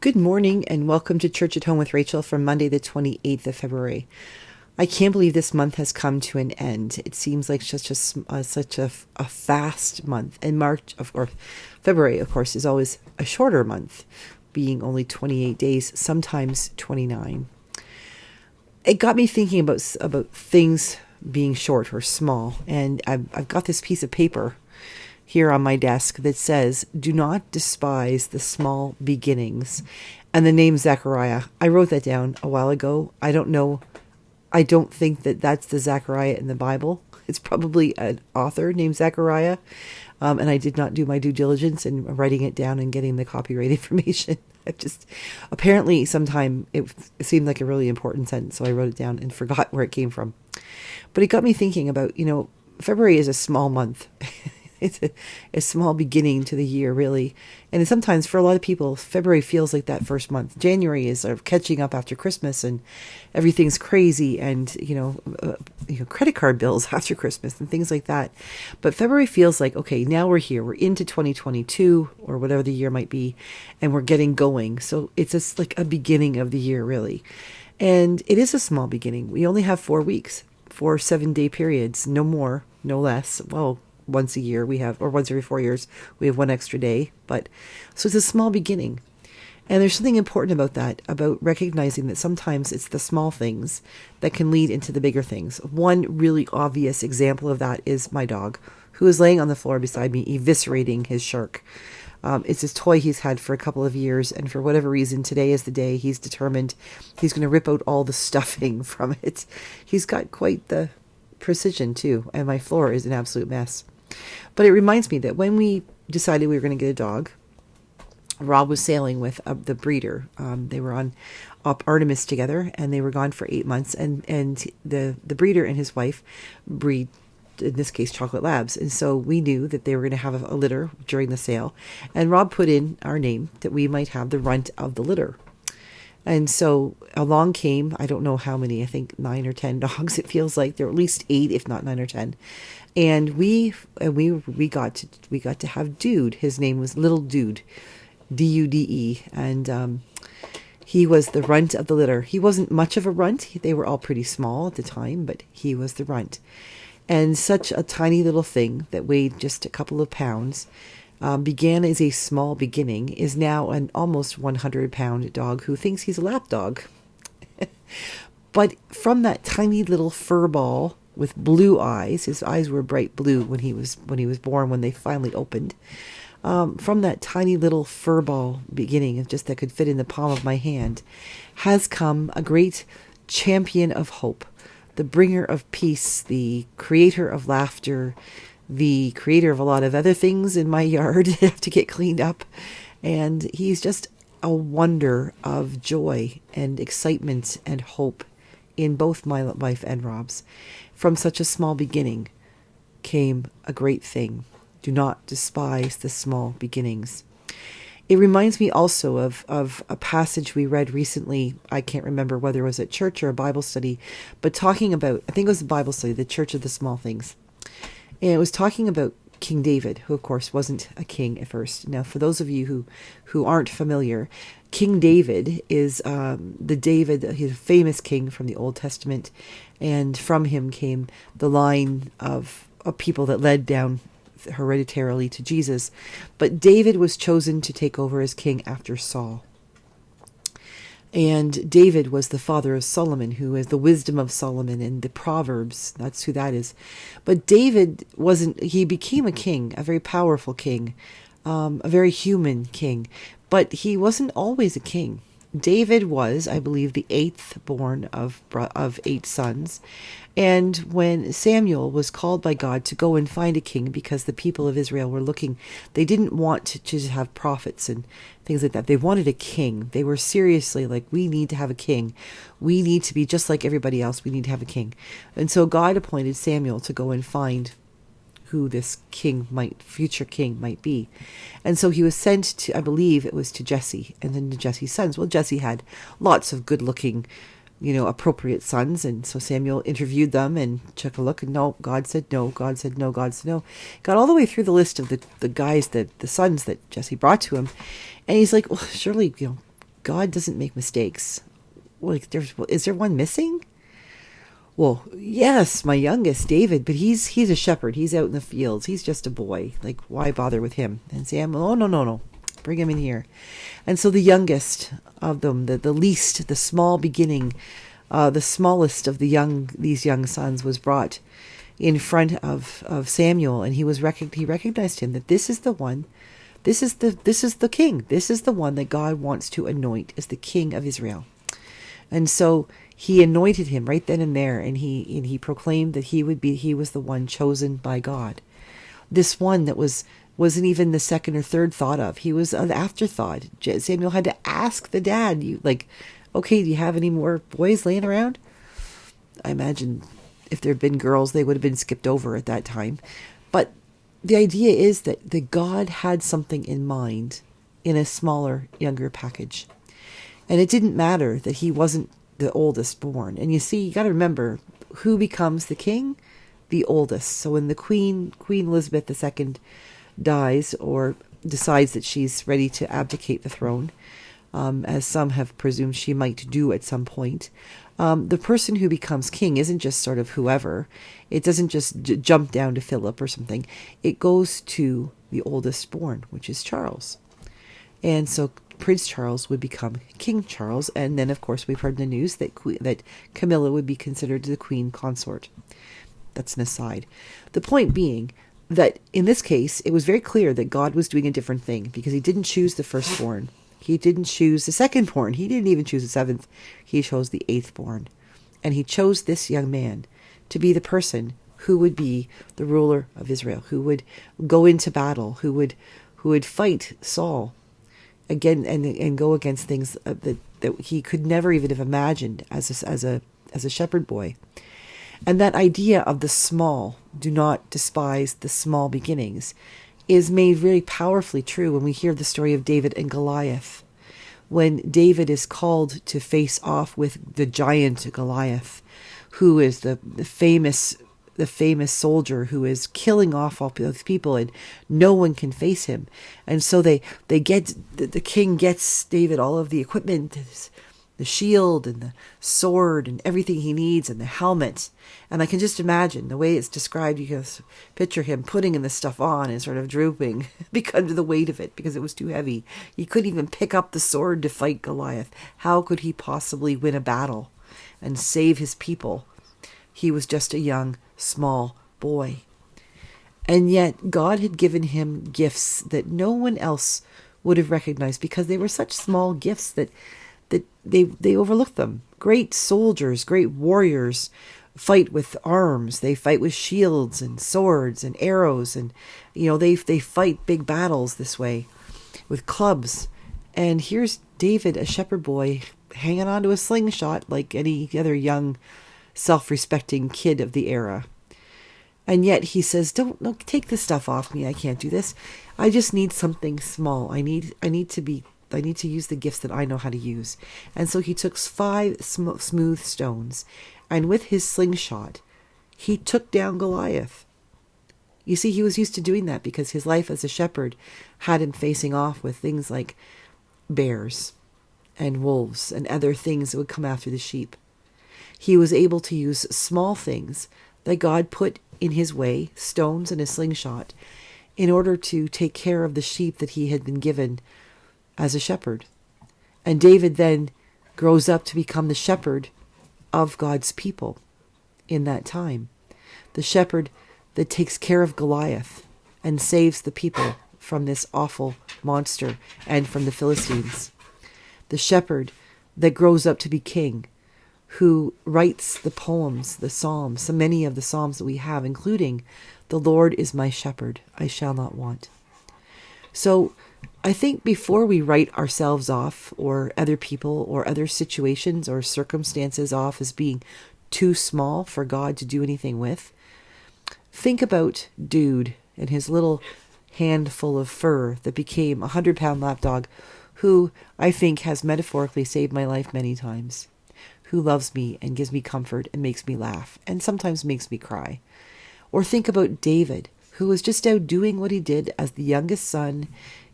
Good morning and welcome to Church at Home with Rachael for Monday, the 28th of February. I can't believe this month has come to an end. It seems like such a fast month. And February, of course, is always a shorter month, being only 28 days, sometimes 29. It got me thinking about things being short or small. And I've got this piece of paper here on my desk that says, "Do not despise the small beginnings," and the name Zechariah. I wrote that down a while ago. I don't know. I don't think that that's the Zechariah in the Bible. It's probably an author named Zechariah, and I did not do my due diligence in writing it down and getting the copyright information. Apparently sometime it seemed like a really important sentence, so I wrote it down and forgot where it came from. But it got me thinking about, February is a small month. It's a small beginning to the year, really. And sometimes for a lot of people, February feels like that first month. January is sort of catching up after Christmas and everything's crazy and, credit card bills after Christmas and things like that. But February feels like, okay, now we're here. We're into 2022 or whatever the year might be, and we're getting going. So it's just like a beginning of the year, really. And it is a small beginning. We only have 4 weeks, 4 7-day periods, no more, no less. Well, once a year or once every 4 years, we have 1 extra day. So it's a small beginning. And there's something important about that, about recognizing that sometimes it's the small things that can lead into the bigger things. One really obvious example of that is my dog, who is laying on the floor beside me, eviscerating his shark. It's his toy he's had for a couple of years, and for whatever reason, today is the day he's determined he's going to rip out all the stuffing from it. He's got quite the precision too, and my floor is an absolute mess. But it reminds me that when we decided we were going to get a dog, Rob was sailing with the breeder. They were on Artemis together, and they were gone for 8 months. And the breeder and his wife breed, in this case, chocolate labs. And so we knew that they were going to have a litter during the sail. And Rob put in our name that we might have the runt of the litter. And so along came, I don't know how many, I think 9 or 10 dogs. It feels like there were at least 8, if not 9 or 10. And we got to have Dude. His name was Little Dude, Dude, and he was the runt of the litter. He wasn't much of a runt. They were all pretty small at the time, but he was the runt. And such a tiny little thing that weighed just a couple of pounds, began as a small beginning, is now an almost 100-pound dog who thinks he's a lap dog. But from that tiny little fur ball with blue eyes, his eyes were bright blue when he was born, when they finally opened. From that tiny little fur ball beginning, of just that could fit in the palm of my hand, has come a great champion of hope, the bringer of peace, the creator of laughter, the creator of a lot of other things in my yard that have to get cleaned up. And he's just a wonder of joy and excitement and hope in both my life and Rob's. From such a small beginning came a great thing. Do not despise the small beginnings. It reminds me also of a passage we read recently. I can't remember whether it was at church or a Bible study, but talking about, I think it was a Bible study, the Church of the Small Things. And it was talking about King David, who of course wasn't a king at first. Now, for those of you who aren't familiar, King David is he's a famous king from the Old Testament, and from him came the line of people that led down hereditarily to Jesus. But David was chosen to take over as king after Saul. And David was the father of Solomon, who is the wisdom of Solomon and the Proverbs. That's who that is. But David he became a king, a very powerful king, a very human king. But he wasn't always a king. David was, I believe, the 8th born of 8 sons. And when Samuel was called by God to go and find a king, because the people of Israel were looking, they didn't want to just have prophets and things like that. They wanted a king. They were seriously like, we need to have a king. We need to be just like everybody else. We need to have a king. And so God appointed Samuel to go and find who this future king might be. And so he was sent to, I believe it was to Jesse, and then to Jesse's sons. Well, Jesse had lots of good looking, appropriate sons. And so Samuel interviewed them and took a look, and no, God said no, God said no, God said no. Got all the way through the list of the guys, the sons that Jesse brought to him. And he's like, well, surely, God doesn't make mistakes. Like, is there one missing? Well, yes, my youngest, David, but he's a shepherd. He's out in the fields. He's just a boy. Like, why bother with him? And Samuel, oh, no. Bring him in here. And so the youngest of them, the least, the small beginning, the smallest of these young sons was brought in front of Samuel, and he recognized him, that this is the one, this is the king. This is the one that God wants to anoint as the king of Israel. And so he anointed him right then and there, and he proclaimed that he was the one chosen by God. This one that wasn't even the second or third thought of. He was an afterthought. Samuel had to ask the dad, okay, do you have any more boys laying around? I imagine if there had been girls, they would have been skipped over at that time. But the idea is that God had something in mind in a smaller, younger package. And it didn't matter that he wasn't the oldest born. And you see, you got to remember, who becomes the king? The oldest. So when the Queen Elizabeth II dies, or decides that she's ready to abdicate the throne, as some have presumed she might do at some point, the person who becomes king isn't just sort of whoever. It doesn't just jump down to Philip or something. It goes to the oldest born, which is Charles. And so Prince Charles would become King Charles, and then of course we've heard in the news that Camilla would be considered the queen consort. That's an aside. The point being that in this case, it was very clear that God was doing a different thing, because he didn't choose the firstborn. He didn't choose the secondborn. He didn't even choose the seventh. He chose the eighthborn. And he chose this young man to be the person who would be the ruler of Israel, who would go into battle, who would fight Saul again and go against things that he could never even have imagined as a shepherd boy. And that idea of the small, do not despise the small beginnings, is made very powerfully true when we hear the story of David and Goliath. When David is called to face off with the giant Goliath, who is the famous soldier who is killing off all those people, and no one can face him. And so the king gets David all of the equipment, the shield and the sword and everything he needs, and the helmet. And I can just imagine the way it's described. You can picture him putting the stuff on and sort of drooping because of the weight of it, because it was too heavy. He couldn't even pick up the sword to fight Goliath. How could he possibly win a battle and save his people? He was just a young, small boy. And yet God had given him gifts that no one else would have recognized, because they were such small gifts that they overlooked them. Great soldiers, great warriors fight with arms. They fight with shields and swords and arrows, and they fight big battles this way with clubs. And here's David, a shepherd boy, hanging onto a slingshot like any other young, self-respecting kid of the era. And yet he says, don't take this stuff off me. I can't do this. I just need something small. I need to use the gifts that I know how to use. And so he took 5 smooth stones, and with his slingshot, he took down Goliath. You see, he was used to doing that because his life as a shepherd had him facing off with things like bears and wolves and other things that would come after the sheep. He was able to use small things that God put in his way, stones and a slingshot, in order to take care of the sheep that he had been given as a shepherd. And David then grows up to become the shepherd of God's people in that time. The shepherd that takes care of Goliath and saves the people from this awful monster and from the Philistines. The shepherd that grows up to be king, who writes the poems, the psalms, so many of the psalms that we have, including, "The Lord is my shepherd, I shall not want." So I think before we write ourselves off, or other people or other situations or circumstances off as being too small for God to do anything with, think about Dude and his little handful of fur that became a 100-pound lapdog, who I think has metaphorically saved my life many times, who loves me and gives me comfort and makes me laugh and sometimes makes me cry. Or think about David, who was just out doing what he did as the youngest son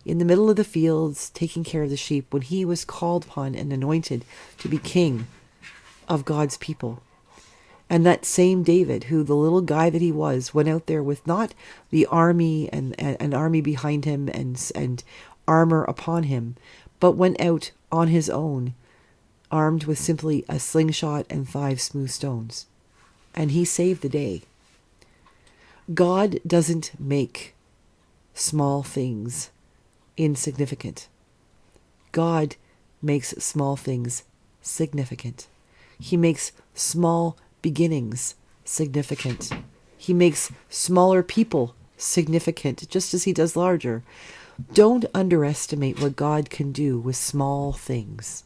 in the middle of the fields, taking care of the sheep, when he was called upon and anointed to be king of God's people. And that same David, who the little guy that he was, went out there with not the army and an army behind him and armor upon him, but went out on his own, armed with simply a slingshot and 5 smooth stones. And he saved the day. God doesn't make small things insignificant. God makes small things significant. He makes small beginnings significant. He makes smaller people significant, just as he does larger. Don't underestimate what God can do with small things.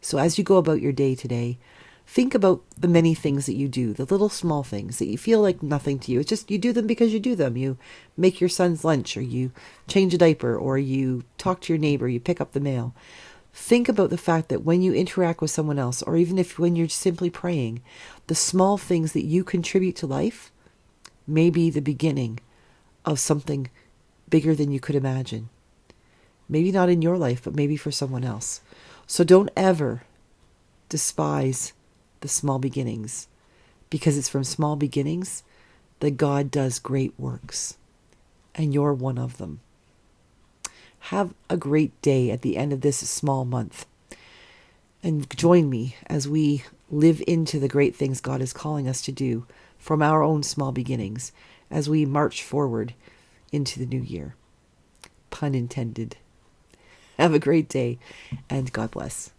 So as you go about your day today, think about the many things that you do, the little small things that you feel like nothing to you. It's just you do them because you do them. You make your son's lunch, or you change a diaper, or you talk to your neighbor, you pick up the mail. Think about the fact that when you interact with someone else, or even when you're simply praying, the small things that you contribute to life may be the beginning of something bigger than you could imagine. Maybe not in your life, but maybe for someone else. So don't ever despise the small beginnings, because it's from small beginnings that God does great works, and you're one of them. Have a great day at the end of this small month, and join me as we live into the great things God is calling us to do from our own small beginnings as we march forward into the new year. Pun intended. Have a great day, and God bless.